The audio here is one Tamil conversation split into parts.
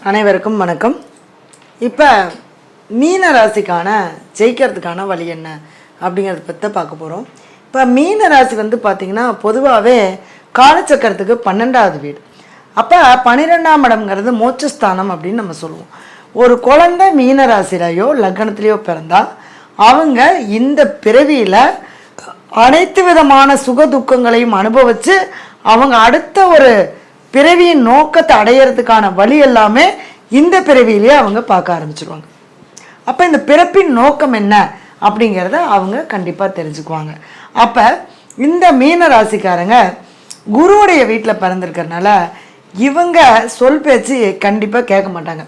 அனைவருக்கும் வணக்கம். இப்போ மீன ராசிக்கான ஜெயிக்கிறதுக்கான வழி என்ன அப்படிங்கிறத பற்றி பார்க்க போகிறோம். இப்போ மீன ராசி பார்த்திங்கன்னா பொதுவாகவே காலச்சக்கரத்துக்கு 12வது வீடு. அப்போ 12ஆம் இடம்ங்கிறது மோட்சஸ்தானம் அப்படின்னு நம்ம சொல்லுவோம். ஒரு குழந்தை மீன ராசிலையோ லக்னத்திலையோ பிறந்தால் அவங்க இந்த பிறவியில் அனைத்து விதமான சுக துக்கங்களையும் அனுபவித்து அவங்க அடுத்த ஒரு பிறவியின் நோக்கத்தை அடையிறதுக்கான வழி எல்லாமே இந்த பிறவியிலேயே அவங்க பார்க்க ஆரம்பிச்சிருவாங்க. அப்போ இந்த பிறப்பின் நோக்கம் என்ன அப்படிங்கிறத அவங்க கண்டிப்பாக தெரிஞ்சுக்குவாங்க. அப்போ இந்த மீன ராசிக்காரங்க குருவுடைய வீட்டில் பிறந்திருக்கிறதுனால இவங்க சொல் பேச்சு கண்டிப்பாக கேட்க மாட்டாங்க.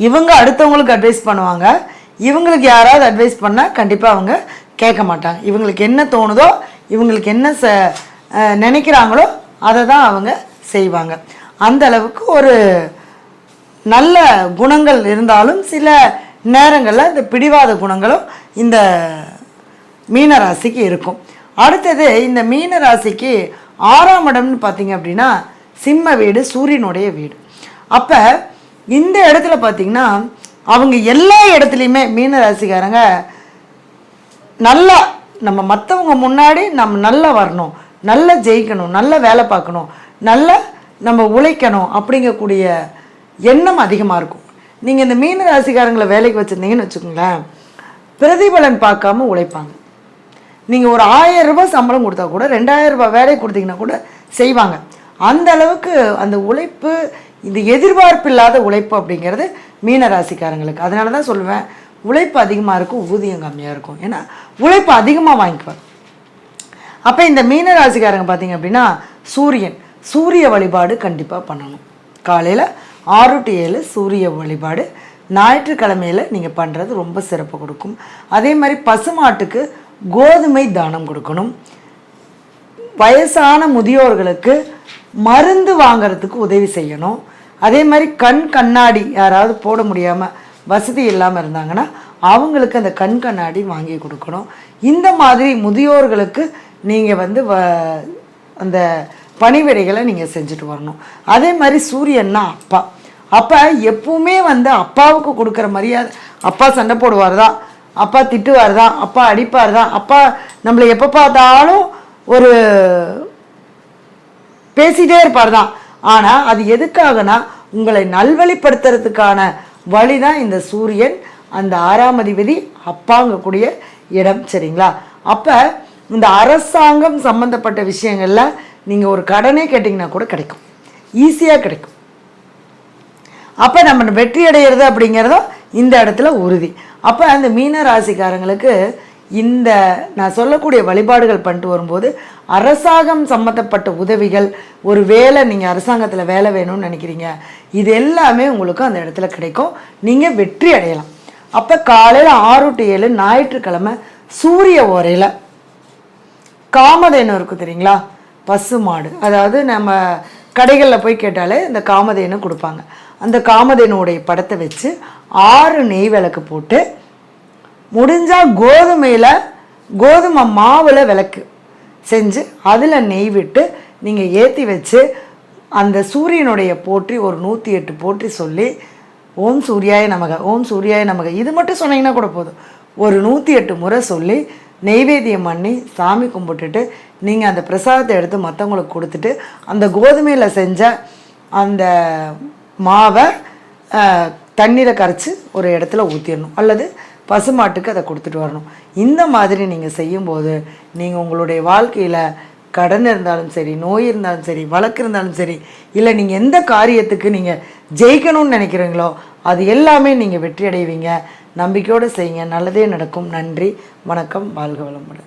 இவங்க அடுத்தவங்களுக்கு அட்வைஸ் பண்ணுவாங்க. இவங்களுக்கு யாராவது அட்வைஸ் பண்ணால் கண்டிப்பாக அவங்க கேட்க மாட்டாங்க. இவங்களுக்கு என்ன தோணுதோ, இவங்களுக்கு என்ன நினைக்கிறாங்களோ அதை தான் அவங்க செய்வாங்க. அந்த அளவுக்கு ஒரு நல்ல குணங்கள் இருந்தாலும் சில நேரங்களில் இந்த பிடிவாத குணங்களும் இந்த மீனராசிக்கு இருக்கும். அடுத்தது இந்த மீனராசிக்கு 6ஆம் இடம்னு பார்த்தீங்க அப்படின்னா சிம்ம வீடு, சூரியனுடைய வீடு. அப்போ இந்த இடத்துல பார்த்திங்கன்னா அவங்க எல்லா இடத்துலையுமே மீனராசிக்காரங்க நல்லா நம்ம மற்றவங்க முன்னாடி நம்ம நல்லா வரணும், நல்லா ஜெயிக்கணும், நல்ல வேலை பார்க்கணும், நல்ல நம்ம உழைக்கணும் அப்படிங்கக்கூடிய எண்ணம் அதிகமாக இருக்கும். நீங்கள் இந்த மீன ராசிக்காரங்களை வேலைக்கு வச்சுருந்தீங்கன்னு வச்சுக்கோங்களேன், பிரதிபலன் பார்க்காம உழைப்பாங்க. நீங்கள் ஒரு 1000 ரூபாய் சம்பளம் கொடுத்தா கூட 2000 ரூபாய் வேலை கொடுத்தீங்கன்னா கூட செய்வாங்க. அந்த அளவுக்கு அந்த உழைப்பு, இந்த எதிர்பார்ப்பு இல்லாத உழைப்பு அப்படிங்கிறது மீன ராசிக்காரங்களுக்கு. அதனால தான் சொல்லுவேன், உழைப்பு அதிகமாக இருக்கும், ஊதியம் கம்மியாக இருக்கும். ஏன்னா உழைப்பு அதிகமாக வாங்கிக்குவாங்க. அப்போ இந்த மீன ராசிக்காரங்க பார்த்தீங்க அப்படின்னா சூரிய வழிபாடு கண்டிப்பாக பண்ணணும். காலையில் 6 to 7 சூரிய வழிபாடு ஞாயிற்றுக்கிழமையில் நீங்கள் பண்ணுறது ரொம்ப சிறப்பு கொடுக்கும். அதே மாதிரி பசுமாட்டுக்கு கோதுமை தானம் கொடுக்கணும். வயசான முதியோர்களுக்கு மருந்து வாங்கிறதுக்கு உதவி செய்யணும். அதே மாதிரி கண்ணாடி யாராவது போட முடியாமல் வசதி இல்லாமல் இருந்தாங்கன்னா அவங்களுக்கு அந்த கண்ணாடி வாங்கி கொடுக்கணும். இந்த மாதிரி முதியோர்களுக்கு நீங்கள் அந்த பணிவிடைகளை நீங்கள் செஞ்சுட்டு வரணும். அதே மாதிரி சூரியன்னா அப்பா எப்பவுமே அப்பாவுக்கு கொடுக்குற மரியாதை, அப்பா சண்டை போடுவார் தான், அப்பா திட்டுவார் தான், அப்பா அடிப்பார் தான், அப்பா நம்மளை எப்போ பார்த்தாலும் ஒரு பேசிகிட்டே இருப்பார் தான். ஆனால் அது எதுக்காகனா உங்களை நல்வழிப்படுத்துறதுக்கான வழி தான் இந்த சூரியன், அந்த 6ஆம் அதிபதி அப்பாங்கக்கூடிய இடம். சரிங்களா? அப்போ இந்த அரசாங்கம் சம்மந்தப்பட்ட விஷயங்களில் நீங்கள் ஒரு கடனே கேட்டிங்கன்னா கூட கிடைக்கும், ஈஸியாக கிடைக்கும். அப்போ நம்ம வெற்றி அடைகிறது அப்படிங்கிறதும் இந்த இடத்துல உறுதி. அப்போ அந்த மீன ராசிக்காரங்களுக்கு இந்த நான் சொல்லக்கூடிய வழிபாடுகள் பண்ணிட்டு வரும்போது அரசாங்கம் சம்மந்தப்பட்ட உதவிகள், ஒரு வேலை, நீங்கள் அரசாங்கத்தில் வேலை வேணும்னு நினைக்கிறீங்க, இது எல்லாமே உங்களுக்கு அந்த இடத்துல கிடைக்கும், நீங்கள் வெற்றி அடையலாம். அப்போ காலையில் 6 to 7 ஞாயிற்றுக்கிழமை சூரிய ஓரையில் காமதேனு இருக்குது தெரியுங்களா, பசு மாடு. அதாவது நம்ம கடைகளில் போய் கேட்டாலே இந்த காமதேனு கொடுப்பாங்க. அந்த காமதேனுடைய படத்தை வச்சு 6 நெய் விளக்கு போட்டு, முடிஞ்சால் கோதுமை மாவில் விளக்கு செஞ்சு அதில் நெய் விட்டு நீங்கள் ஏற்றி வச்சு அந்த சூரியனுடைய போற்றி ஒரு 108 போற்றி சொல்லி ஓம் சூர்யாய நமக, ஓம் சூர்யாய நமக, இது மட்டும் சொன்னீங்கன்னா கூட போதும். ஒரு 108 முறை சொல்லி நெய்வேத்தியம் பண்ணி சாமி கும்பிட்டுட்டு நீங்கள் அந்த பிரசாதத்தை எடுத்து மற்றவங்களுக்கு கொடுத்துட்டு அந்த கோதுமையில் செஞ்ச அந்த மாவை தண்ணீரை கரைச்சி ஒரு இடத்துல ஊற்றிடணும், அல்லது பசுமாட்டுக்கு அதை கொடுத்துட்டு வரணும். இந்த மாதிரி நீங்கள் செய்யும்போது நீங்கள் உங்களுடைய வாழ்க்கையில் கடன் இருந்தாலும் சரி, நோய் இருந்தாலும் சரி, வழக்கு இருந்தாலும் சரி, இல்லை நீங்கள் எந்த காரியத்துக்கு நீங்கள் ஜெயிக்கணும்னு நினைக்கிறீங்களோ அது எல்லாமே நீங்கள் வெற்றி அடைவீங்க. நம்பிக்கையோடு செய்யுங்க, நல்லதே நடக்கும். நன்றி, வணக்கம், வாழ்க வளமுடன்.